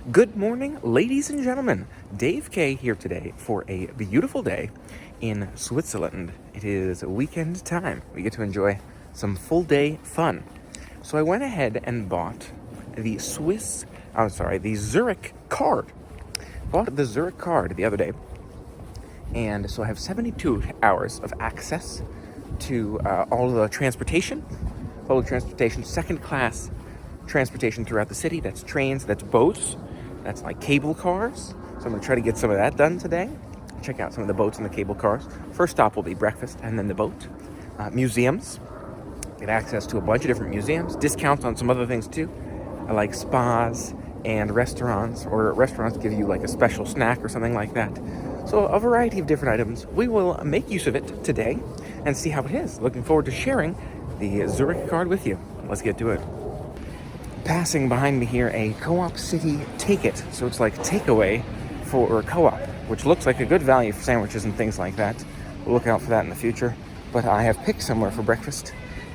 Good morning, ladies and gentlemen. Dave K here today for a beautiful day in Switzerland. It is weekend time. We get to enjoy some full day fun. So I went ahead and bought the Zurich card. Bought the Zurich card the other day. And so I have 72 hours of access to all the transportation, public transportation, second class transportation throughout the city. That's trains, that's boats, that's like cable cars. So I'm going to try to get some of that done today. Check out some of the boats and the cable cars. First stop will be breakfast and then the boat. Museums. Get access to a bunch of different museums. Discounts on some other things too. I like spas and restaurants, or restaurants give you like a special snack or something like that. So a variety of different items. We will make use of it today and see how it is. Looking forward to sharing the Zurich card with you. Let's get to it. Passing behind me here, a CoOp City Take It. So it's like takeaway for co-op, which looks like a good value for sandwiches and things like that. We'll look out for that in the future. But I have picked somewhere for breakfast.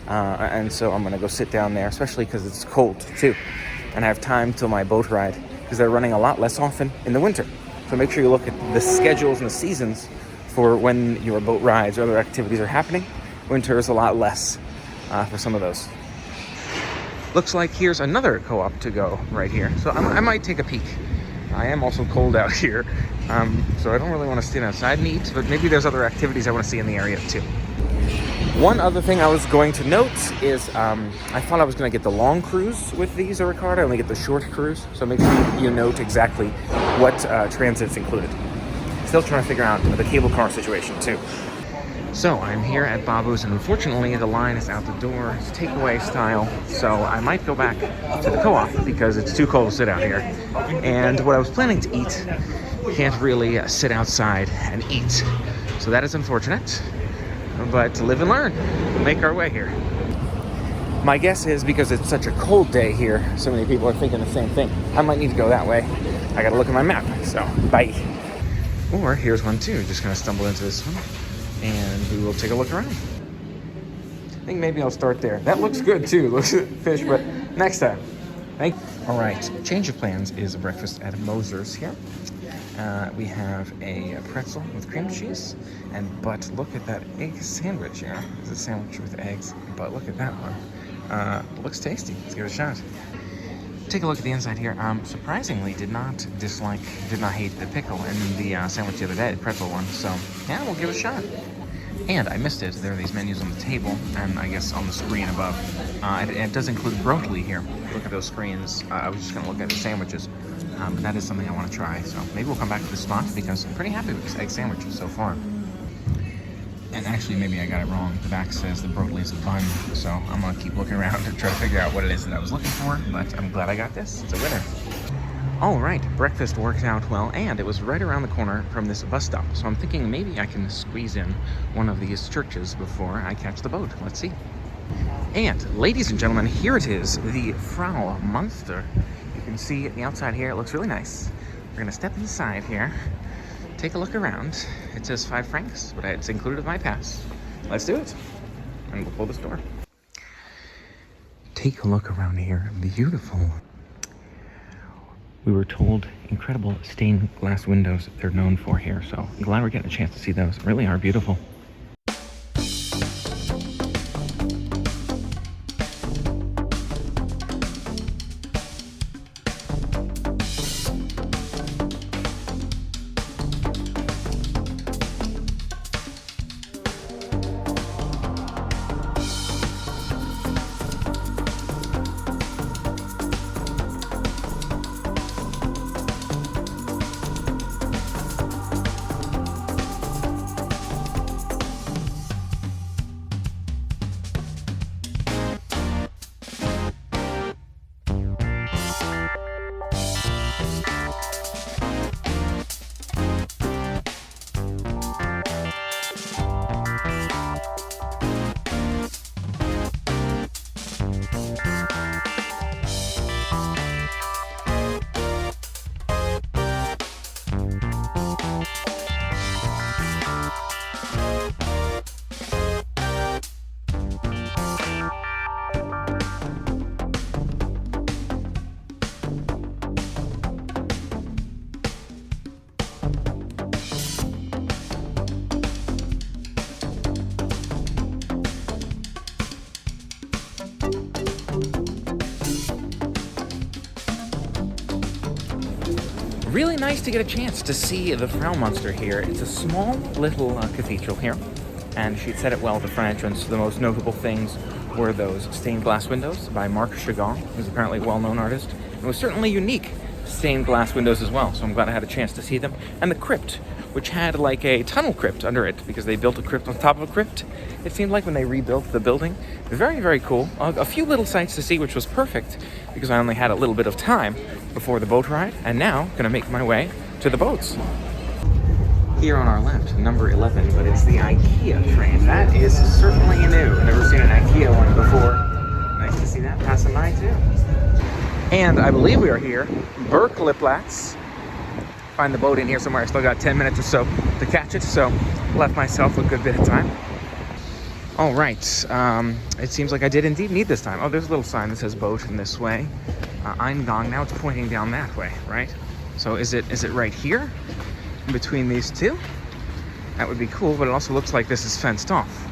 And so I'm going to go sit down there, especially because it's cold too. And I have time till my boat ride because they're running a lot less often in the winter. So make sure you look at the schedules and the seasons for when your boat rides or other activities are happening. Winter is a lot less for some of those. Looks like here's another co-op to go right here. So I might take a peek. I am also cold out here. So I don't really want to stand outside and eat, but maybe there's other activities I want to see in the area too. One other thing I was going to note is I thought I was going to get the long cruise with the Zurich card. I only get the short cruise. So make sure you note exactly what transit's included. Still trying to figure out the cable car situation too. So I'm here at Babu's, and unfortunately the line is out the door. It's takeaway style, so I might go back to the co-op because it's too cold to sit out here. And what I was planning to eat, can't really sit outside and eat. So that is unfortunate, but live and learn. We'll make our way here. My guess is because it's such a cold day here, so many people are thinking the same thing. I might need to go that way. I gotta look at my map, so bye. Or here's one too, just gonna stumble into this one. And we will take a look around. I think maybe I'll start there. That looks good too. Looks like fish, but next time. Thank you. All right, change of plans is a breakfast at Moser's here. We have a pretzel with cream cheese, but look at that egg sandwich here. It's a sandwich with eggs, but look at that one. It looks tasty. Let's give it a shot. Take a look at the inside here. Surprisingly, did not hate the pickle in the sandwich the other day, the pretzel one. So yeah, we'll give it a shot. And I missed it. There are these menus on the table, and I guess on the screen above. It does include broccoli here. Look at those screens. I was just gonna look at the sandwiches, but that is something I want to try. So maybe we'll come back to this spot because I'm pretty happy with this egg sandwich so far. And actually, maybe I got it wrong. The back says the broccoli is a bun, so I'm gonna keep looking around to try to figure out what it is that I was looking for, but I'm glad I got this. It's a winner. All right, breakfast worked out well, and it was right around the corner from this bus stop, so I'm thinking maybe I can squeeze in one of these churches before I catch the boat. Let's see. And ladies and gentlemen, here it is, the Frau Monster. You can see the outside here. It looks really nice. We're gonna step inside here. Take a look around. It says 5 francs, but it's included with my pass. Let's do it. And we'll pull this door. Take a look around here. Beautiful. We were told incredible stained glass windows they're known for here, so I'm glad we're getting a chance to see those. They really are beautiful. Really nice to get a chance to see the Fraumonster here. It's a small little cathedral here, and she'd said it well at the front entrance. The most notable things were those stained glass windows by Marc Chagall, who's apparently a well-known artist. It was certainly unique stained glass windows as well, so I'm glad I had a chance to see them. And the crypt, which had like a tunnel crypt under it, because they built a crypt on top of a crypt. It seemed like when they rebuilt the building. Very, very cool. A few little sights to see, which was perfect, because I only had a little bit of time before the boat ride, and now gonna make my way to the boats. Here on our left, number 11, but it's the IKEA train. That is certainly new. I've never seen an IKEA one before. Nice to see that passing by too. And I believe we are here, Berkeleyplatz. Find the boat in here somewhere. I still got 10 minutes or so to catch it, so left myself a good bit of time. All right, it seems like I did indeed need this time. Oh, there's a little sign that says boat in this way. Eingang, now it's pointing down that way, right? So is it right here, in between these two? That would be cool, but it also looks like this is fenced off.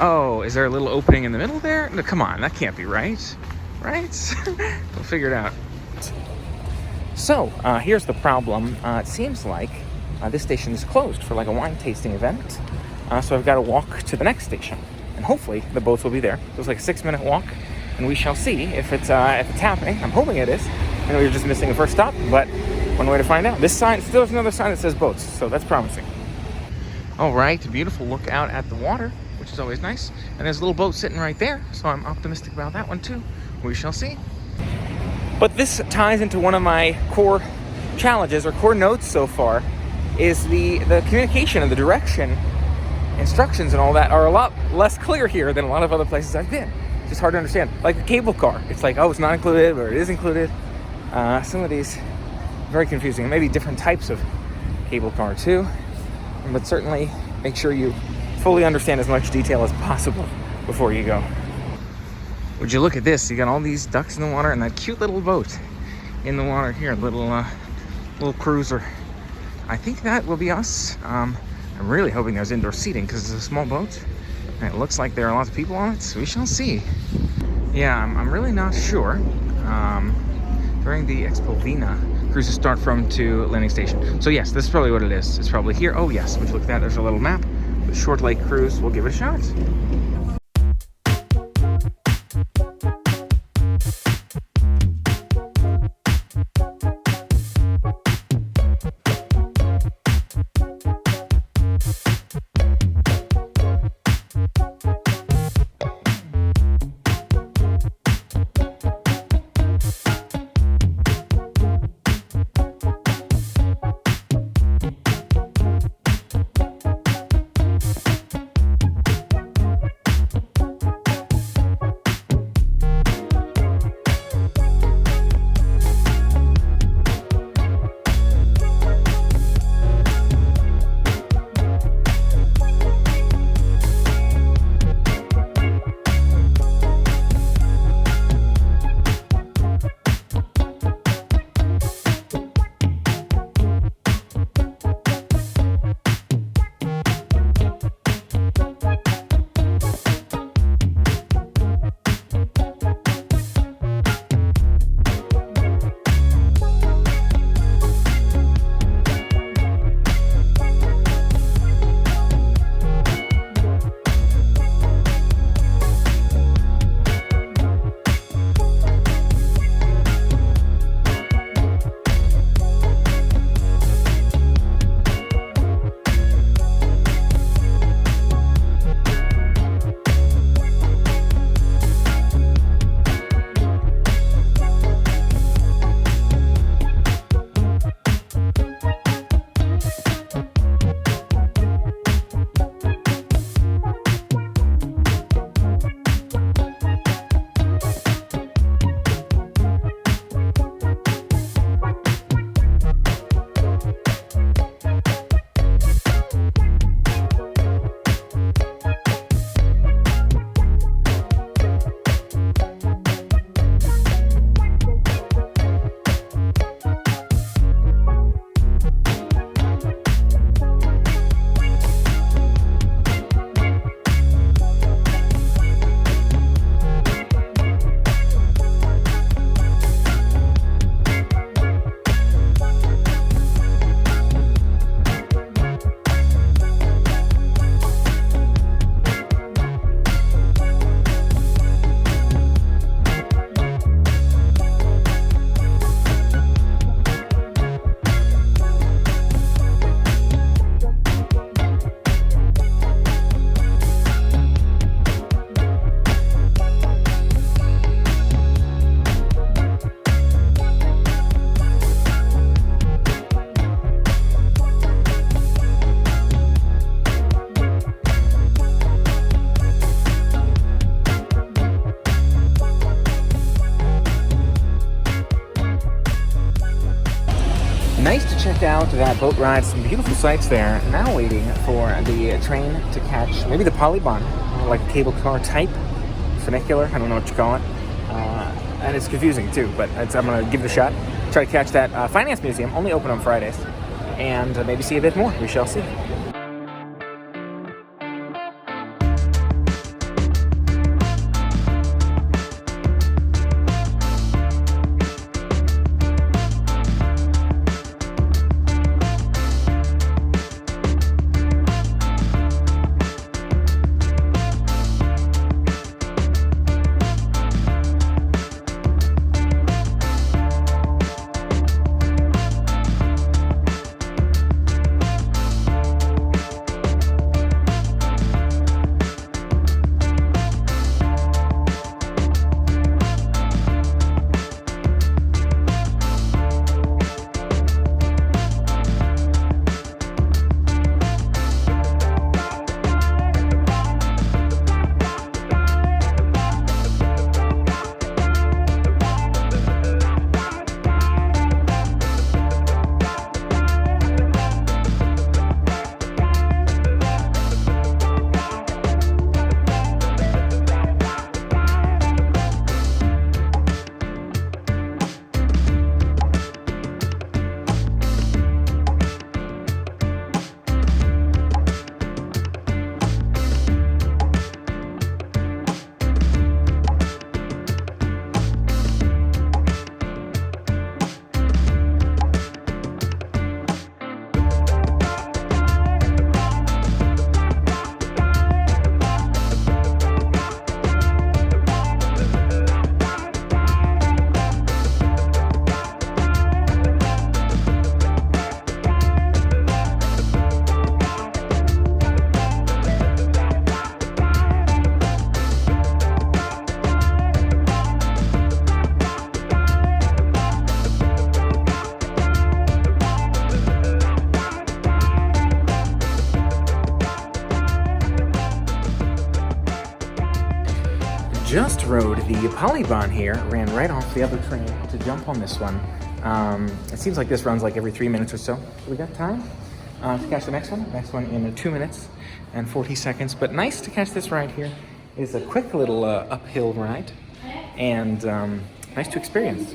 Oh, is there a little opening in the middle there? No, come on, that can't be right, right? We'll figure it out. So, here's the problem. It seems like this station is closed for like a wine tasting event. So I've got to walk to the next station, and hopefully the boats will be there. It was like a 6-minute walk, and we shall see if it's happening. I'm hoping it is. I know we were just missing the first stop, but one way to find out. This sign, still has another sign that says boats, so that's promising. All right, beautiful look out at the water, which is always nice. And there's a little boat sitting right there, so I'm optimistic about that one too. We shall see. But this ties into one of my core challenges or core notes so far, is the communication and the direction, instructions and all that are a lot less clear here than a lot of other places I've been. It's just hard to understand. Like a cable car, it's like, oh, it's not included, or it is included. Some of these, very confusing. And maybe different types of cable car too. But certainly make sure you fully understand as much detail as possible before you go. Would you look at this? You got all these ducks in the water and that cute little boat in the water here, little cruiser. I think that will be us. I'm really hoping there's indoor seating because it's a small boat and it looks like there are lots of people on it, so we shall see. Yeah, I'm really not sure. During the Expo Vina, cruises start from to landing station. So yes, this is probably what it is. It's probably here. Oh yes, would you look at that? There's a little map. The Short Lake Cruise, we'll give it a shot. Nice to check out that boat ride. Some beautiful sights there. Now waiting for the train to catch maybe the Polybahn, like a cable car type, funicular. I don't know what you call it. And it's confusing too, but I'm going to give it a shot. Try to catch that finance museum, only open on Fridays, and maybe see a bit more. We shall see. Just rode the Polybahn here, ran right off the other train to jump on this one. It seems like this runs like every 3 minutes or so. So we got time to catch the next one. Next one in 2 minutes and 40 seconds. But nice to catch this ride here. It's a quick little uphill ride and nice to experience.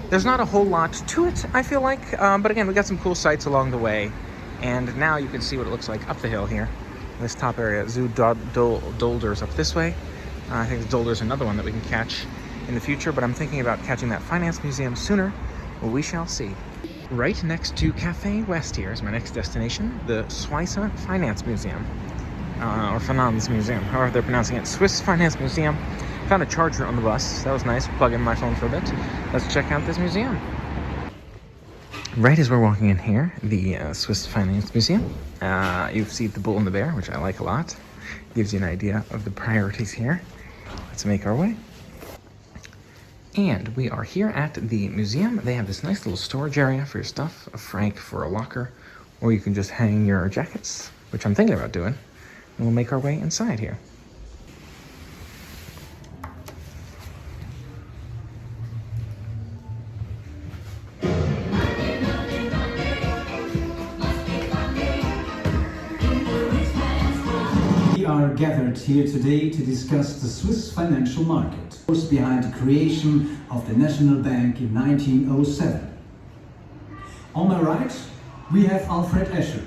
There's not a whole lot to it, I feel like. But again, we got some cool sights along the way. And now you can see what it looks like up the hill here. This top area, Zoo Dolders up this way. I think Zolder's another one that we can catch in the future, but I'm thinking about catching that finance museum sooner. Well, we shall see. Right next to Cafe West here is my next destination, the Swiss Finance Museum, or Finance Museum, however they're pronouncing it. Swiss Finance Museum. Found a charger on the bus. That was nice. Plug in my phone for a bit. Let's check out this museum. Right as we're walking in here, the Swiss Finance Museum. You see the bull and the bear, which I like a lot. Gives you an idea of the priorities here. Let's make our way. And we are here at the museum. They have this nice little storage area for your stuff, a frank for a locker, or you can just hang your jackets, which I'm thinking about doing. And we'll make our way inside here. Are gathered here today to discuss the Swiss financial market, force behind the creation of the National Bank in 1907. On my right, we have Alfred Escher,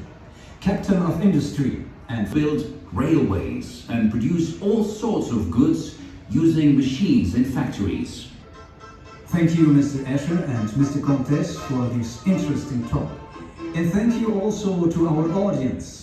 captain of industry, and build railways and produce all sorts of goods using machines in factories. Thank you, Mr. Escher and Mr. Comtesse, for this interesting talk. And thank you also to our audience.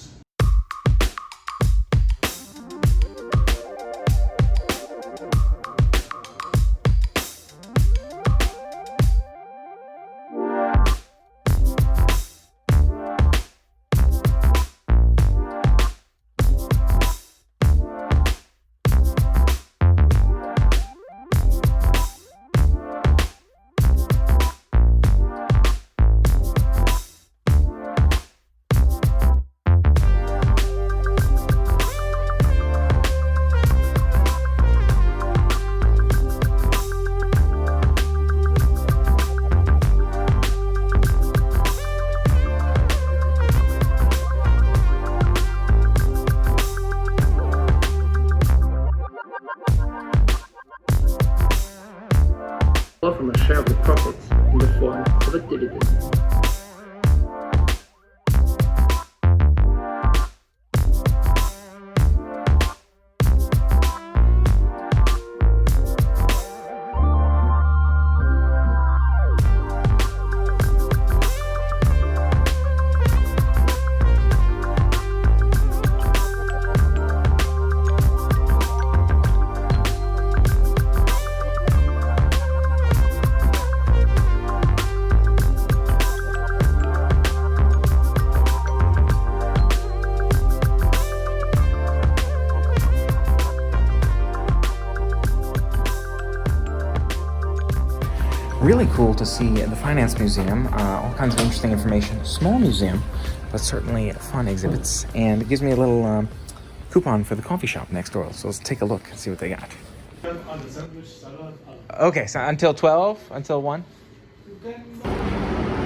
것들이고. Really cool to see the Finance Museum, all kinds of interesting information. Small museum, but certainly fun exhibits. And it gives me a little coupon for the coffee shop next door. So let's take a look and see what they got. Okay, so until 12, until 1.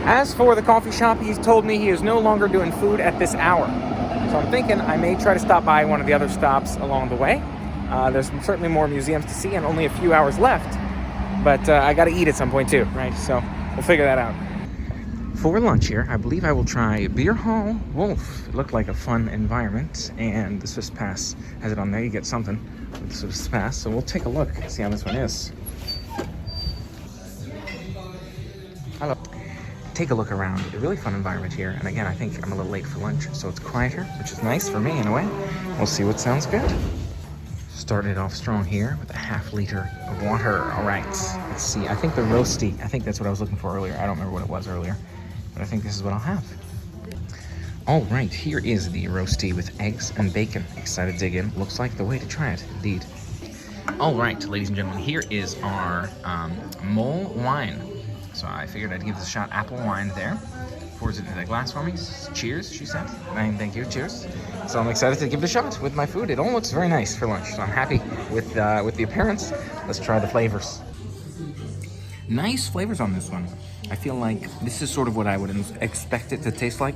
As for the coffee shop, he's told me he is no longer doing food at this hour. So I'm thinking I may try to stop by one of the other stops along the way. There's certainly more museums to see and only a few hours left. But I gotta eat at some point too, right? So we'll figure that out. For lunch here, I believe I will try Beer Hall Wolf. It looked like a fun environment, and the Swiss Pass has it on there. You get something with the Swiss Pass, so we'll take a look and see how this one is. Hello. Take a look around. A really fun environment here, and again, I think I'm a little late for lunch, so it's quieter, which is nice for me in a way. We'll see what sounds good. Started off strong here with a ½ liter of water. All right, let's see. I think the roasty, I think that's what I was looking for earlier. I don't remember what it was earlier, but I think this is what I'll have. All right, here is the roasty with eggs and bacon. Excited to dig in. Looks like the way to try it, indeed. All right, ladies and gentlemen, here is our mole wine. So I figured I'd give this a shot. Apple wine there. Pours it in a glass for me. Cheers, she said. Thank you, cheers. So I'm excited to give it a shot with my food. It all looks very nice for lunch, so I'm happy with the appearance. Let's try the flavors. Nice flavors on this one. I feel like this is sort of what I would expect it to taste like.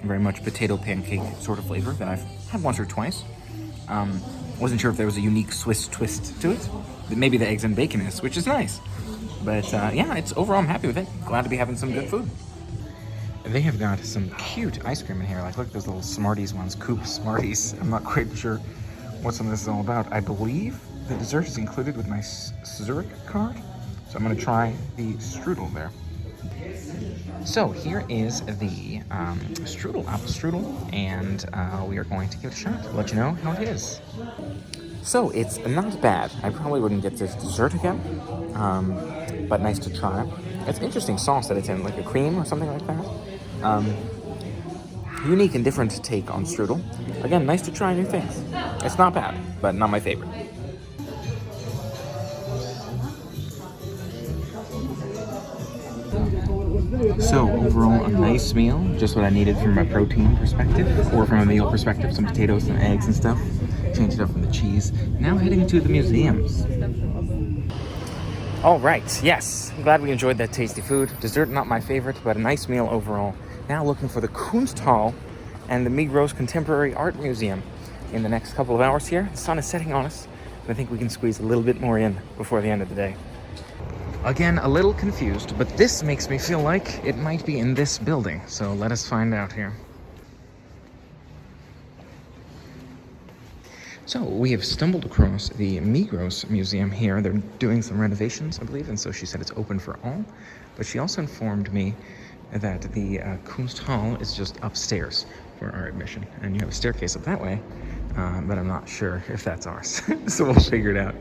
Very much potato pancake sort of flavor that I've had once or twice. Wasn't sure if there was a unique Swiss twist to it. Maybe the eggs and bacon is, which is nice. But yeah, it's overall I'm happy with it. Glad to be having some good food. They have got some cute ice cream in here. Like, look at those little Smarties ones, CoOp Smarties. I'm not quite sure what some of this is all about. I believe the dessert is included with my Zurich card. So I'm gonna try the strudel there. So here is the strudel, apple strudel, and we are going to give it a shot. Let you know how it is. So it's not bad. I probably wouldn't get this dessert again, but nice to try. It's an interesting sauce that it's in, like a cream or something like that. Unique and different take on strudel. Again, nice to try new things. It's not bad, but not my favorite. So overall, a nice meal, just what I needed from a protein perspective, or from a meal perspective, some potatoes, some eggs and stuff. Change it up from the cheese. Now heading to the museums. All right, yes, I'm glad we enjoyed that tasty food. Dessert, not my favorite, but a nice meal overall. Now looking for the Kunsthal and the Migros Contemporary Art Museum in the next couple of hours here. The sun is setting on us, but I think we can squeeze a little bit more in before the end of the day. Again, a little confused, but this makes me feel like it might be in this building. So let us find out here. So we have stumbled across the Migros Museum here. They're doing some renovations, I believe, and so she said it's open for all. But she also informed me that the Kunsthal is just upstairs for our admission. And you have a staircase up that way, but I'm not sure if that's ours. So we'll figure it out.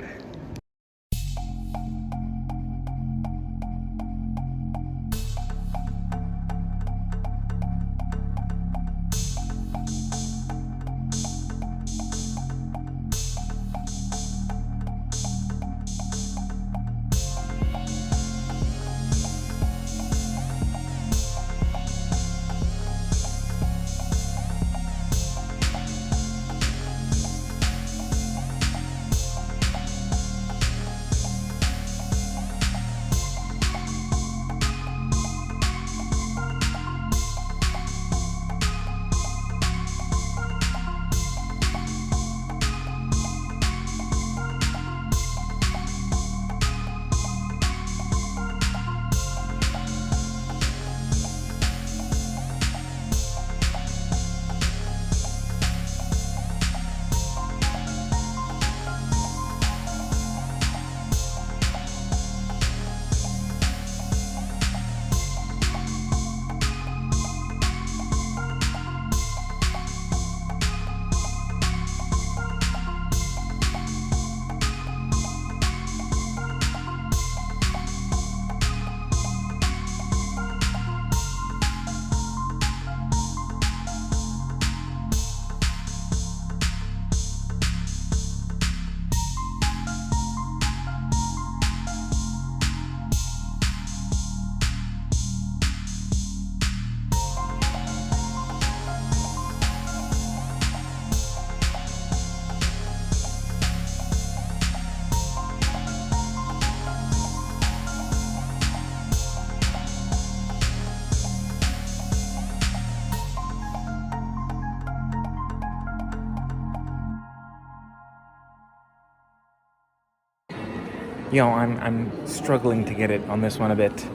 I'm struggling to get it on this one a bit.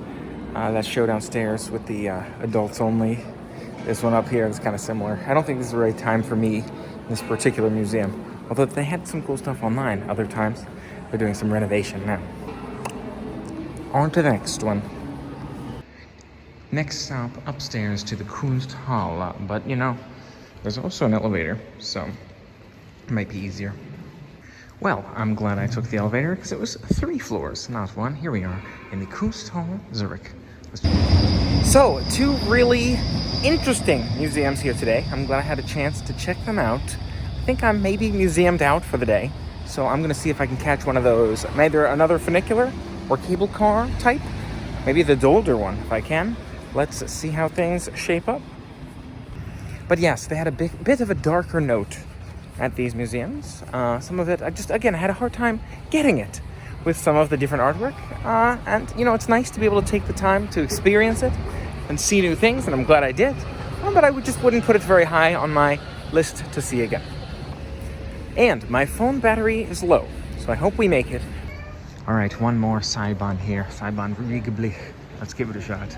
That show downstairs with the adults only. This one up here is kind of similar. I don't think this is the right time for me in this particular museum. Although they had some cool stuff online other times. They're doing some renovation now. On to the next one. Next stop, upstairs to the Kunsthal. But, there's also an elevator, so it might be easier. Well, I'm glad I took the elevator because it was 3 floors, not 1. Here we are in the Kunsthal, Zurich. So, 2 really interesting museums here today. I'm glad I had a chance to check them out. I think I'm maybe museumed out for the day, so I'm going to see if I can catch one of those. Either another funicular or cable car type. Maybe the older one if I can. Let's see how things shape up. But yes, they had a bit of a darker note at these museums. Some of it, I had a hard time getting it with some of the different artwork. And, it's nice to be able to take the time to experience it and see new things, and I'm glad I did. But I wouldn't put it very high on my list to see again. And my phone battery is low, so I hope we make it. All right, one more Polybahn here. Polybahn Riegelig. Let's give it a shot.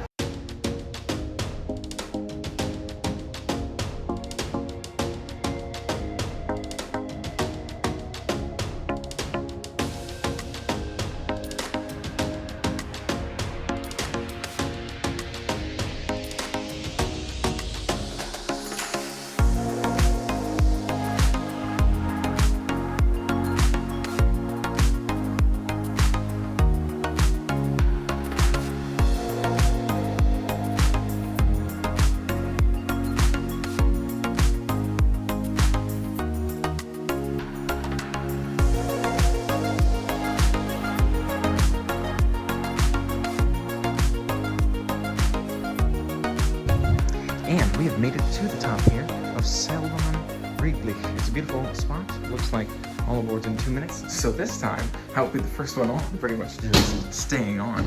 And we have made it to the top here of Salon R. It's a beautiful spot. It looks like all aboard in 2 minutes. So this time, I'll be the first one on, pretty much just staying on.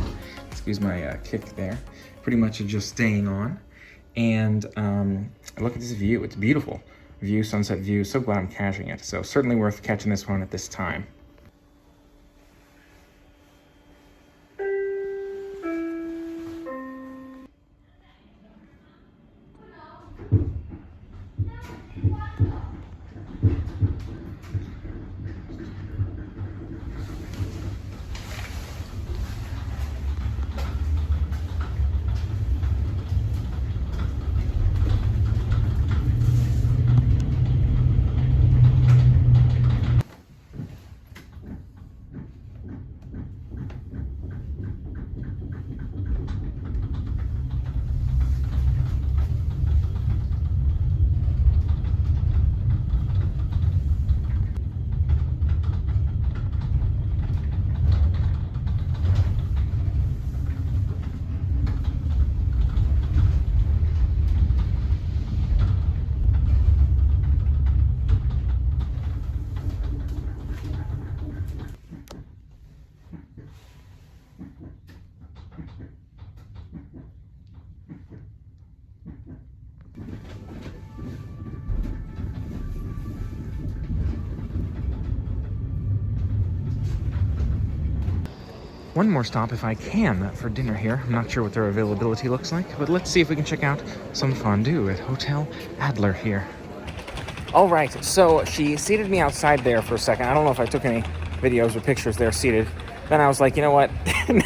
Excuse my kick there. Pretty much just staying on. And look at this view. It's beautiful. View, sunset view. So glad I'm catching it. So certainly worth catching this one at this time. One more stop if I can for dinner here. I'm not sure what their availability looks like, but let's see if we can check out some fondue at Hotel Adler here. All right, so she seated me outside there for a second. I don't know if I took any videos or pictures there seated. Then I was like, you know what?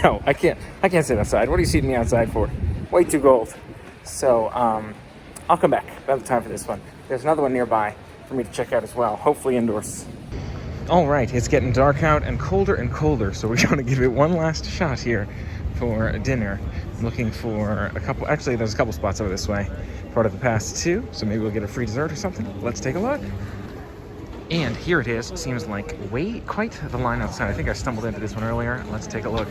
No, I can't sit outside. What are you seating me outside for? Way too cold. So I'll come back. Don't have time for this one. There's another one nearby for me to check out as well, hopefully indoors. All right, it's getting dark out and colder, so we're going to give it one last shot here for dinner. I'm looking for a couple, actually there's a couple spots over this way, part of the pass too, so maybe we'll get a free dessert or something. Let's take a look. And here it is. Seems like quite the line outside. I think I stumbled into this one earlier. Let's take a look.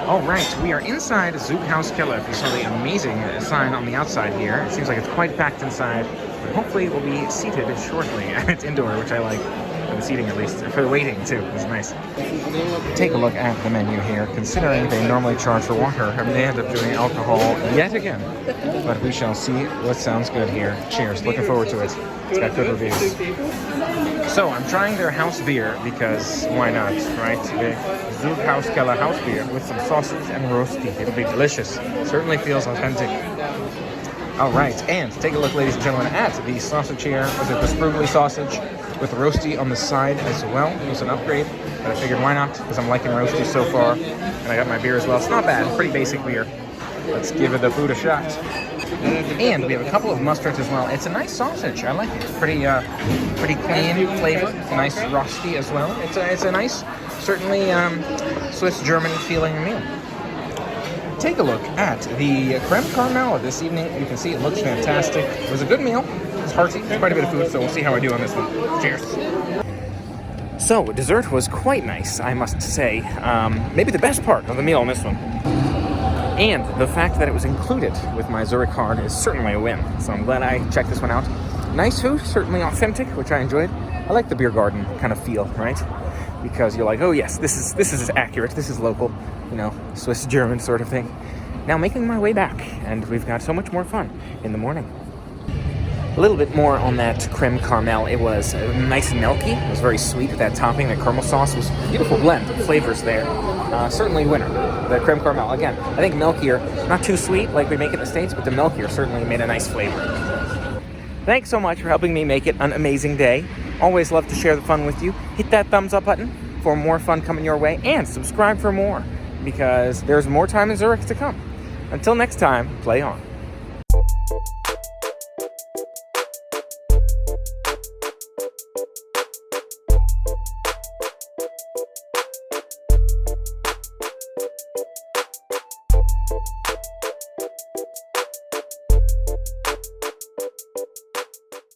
All right, we are inside Zuchthaus-Keller. If you saw the amazing sign on the outside here, it seems like it's quite packed inside, but hopefully we'll be seated shortly. It's indoor, which I like. For the seating at least, for the waiting too, it's nice. Take a look at the menu here. Considering they normally charge for water, I mean, they end up doing alcohol yet again. But we shall see what sounds good here. Cheers, looking forward to it. It's got good reviews. So I'm trying their house beer because why not, right? The Zurich House Keller house beer with some sausage and roasty. It'll be delicious. Certainly feels authentic. All right, and take a look, ladies and gentlemen, at the sausage here. Was it the sprugly sausage with roasty on the side as well? It was an upgrade, but I figured why not? Because I'm liking roasty so far, and I got my beer as well. It's not bad, pretty basic beer. Let's give the food a shot. And we have a couple of mustards as well. It's a nice sausage. I like it. Pretty clean flavor. Nice rusty as well. It's a nice, certainly Swiss German feeling meal. Take a look at the creme caramel this evening. You can see it looks fantastic. It was a good meal. It's hearty. It's quite a bit of food, so we'll see how I do on this one. Cheers. So dessert was quite nice, I must say. Maybe the best part of the meal on this one. And the fact that it was included with my Zurich card is certainly a win. So I'm glad I checked this one out. Nice food, certainly authentic, which I enjoyed. I like the beer garden kind of feel, right? Because you're like, oh yes, this is accurate. This is local, you know, Swiss German sort of thing. Now making my way back, and we've got so much more fun in the morning. A little bit more on that creme caramel. It was nice and milky. It was very sweet with that topping. The caramel sauce was a beautiful blend of flavors there. Certainly winner. The creme caramel. Again, I think milkier. Not too sweet like we make it in the States, but the milkier certainly made a nice flavor. Thanks so much for helping me make it an amazing day. Always love to share the fun with you. Hit that thumbs up button for more fun coming your way, and subscribe for more, because there's more time in Zurich to come. Until next time, play on.